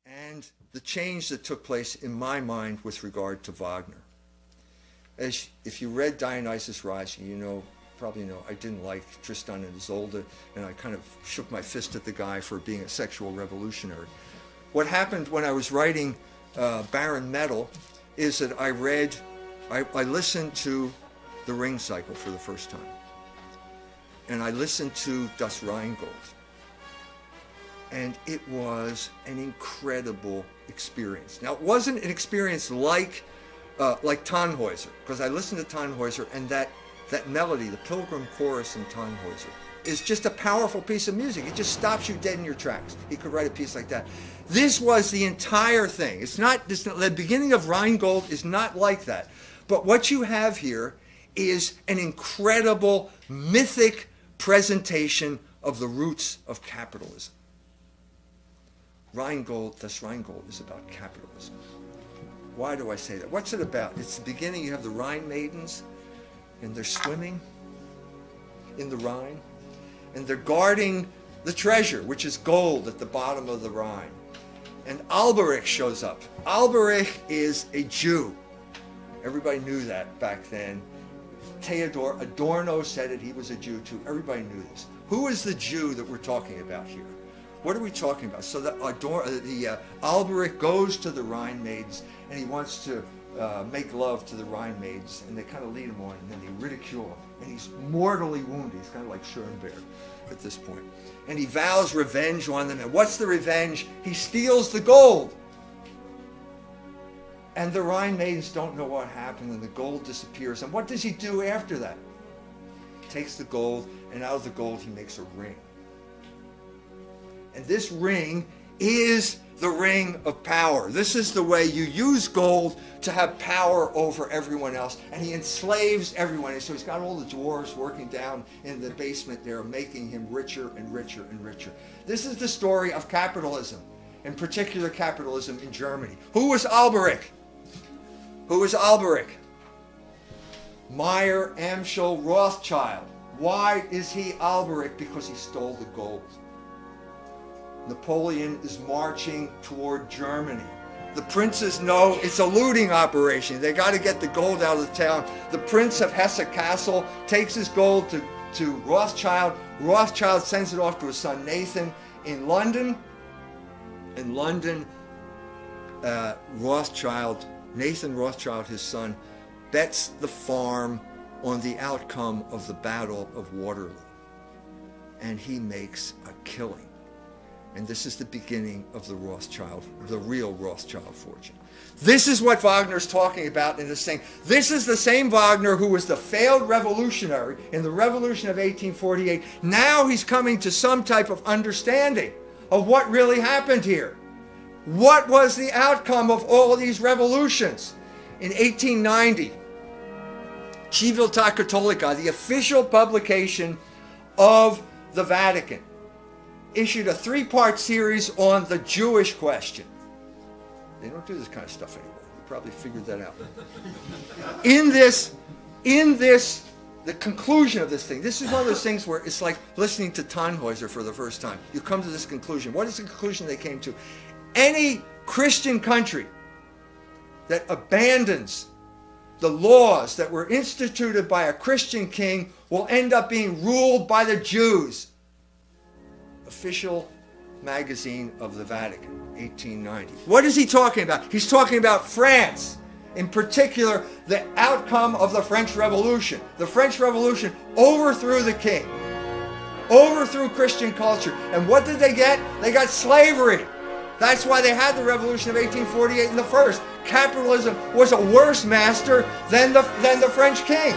and the change that took place in my mind with regard to Wagner. If you read Dionysus Rising, you probably know I didn't like Tristan and Isolde, and I kind of shook my fist at the guy for being a sexual revolutionary. What happened when I was writing Baron Metal is that I listened to the Ring Cycle for the first time, and I listened to Das Rheingold, and it was an incredible experience. Now, it wasn't an experience like Tannhäuser, because I listened to Tannhäuser, and that melody, the Pilgrim Chorus in Tannhäuser, is just a powerful piece of music. It just stops you dead in your tracks. He could write a piece like that. This was the entire thing. The beginning of Rheingold is not like that. But what you have here is an incredible mythic presentation of the roots of capitalism. Das Rheingold is about capitalism. Why do I say that? What's it about? It's the beginning. You have the Rhine maidens, and they're swimming in the Rhine, and they're guarding the treasure, which is gold at the bottom of the Rhine. And Alberich shows up. Alberich is a Jew. Everybody knew that back then. Theodor Adorno said it. He was a Jew too. Everybody knew this. Who is the Jew that we're talking about here? What are we talking about? So that Alberich goes to the Rhine maidens, and he wants to make love to the Rhine maidens, and they kind of lead him on, and then they ridicule him, and he's mortally wounded. He's kind of like Schoenberg at this point. And he vows revenge on them, and what's the revenge? He steals the gold. And the Rhine maidens don't know what happened, and the gold disappears. And what does he do after that? He takes the gold, and out of the gold he makes a ring. And this ring is the ring of power. This is the way you use gold to have power over everyone else. And he enslaves everyone. And so he's got all the dwarves working down in the basement there, making him richer and richer and richer. This is the story of capitalism, in particular capitalism in Germany. Who was Alberich? Who was Alberich? Meyer, Amschel, Rothschild. Why is he Alberich? Because he stole the gold. Napoleon is marching toward Germany. The princes know it's a looting operation. They got to get the gold out of the town. The Prince of Hesse-Kassel takes his gold to Rothschild. Rothschild sends it off to his son Nathan in London. In London, Nathan Rothschild, his son, bets the farm on the outcome of the Battle of Waterloo. And he makes a killing. And this is the beginning of the real Rothschild fortune. This is what Wagner's talking about in this thing. This is the same Wagner who was the failed revolutionary in the Revolution of 1848. Now he's coming to some type of understanding of what really happened here. What was the outcome of all of these revolutions? In 1890, Civiltà Cattolica, the official publication of the Vatican, issued a 3-part series on the Jewish question. They don't do this kind of stuff anymore. You probably figured that out. In this, the conclusion of this thing, this is one of those things where it's like listening to Tannhäuser for the first time. You come to this conclusion. What is the conclusion they came to? Any Christian country that abandons the laws that were instituted by a Christian king will end up being ruled by the Jews. Official magazine of the Vatican, 1890. What is he talking about? He's talking about France. In particular, the outcome of the French Revolution. The French Revolution overthrew the king, overthrew Christian culture. And what did they get? They got slavery. That's why they had the Revolution of 1848 in the first. Capitalism was a worse master than the French king.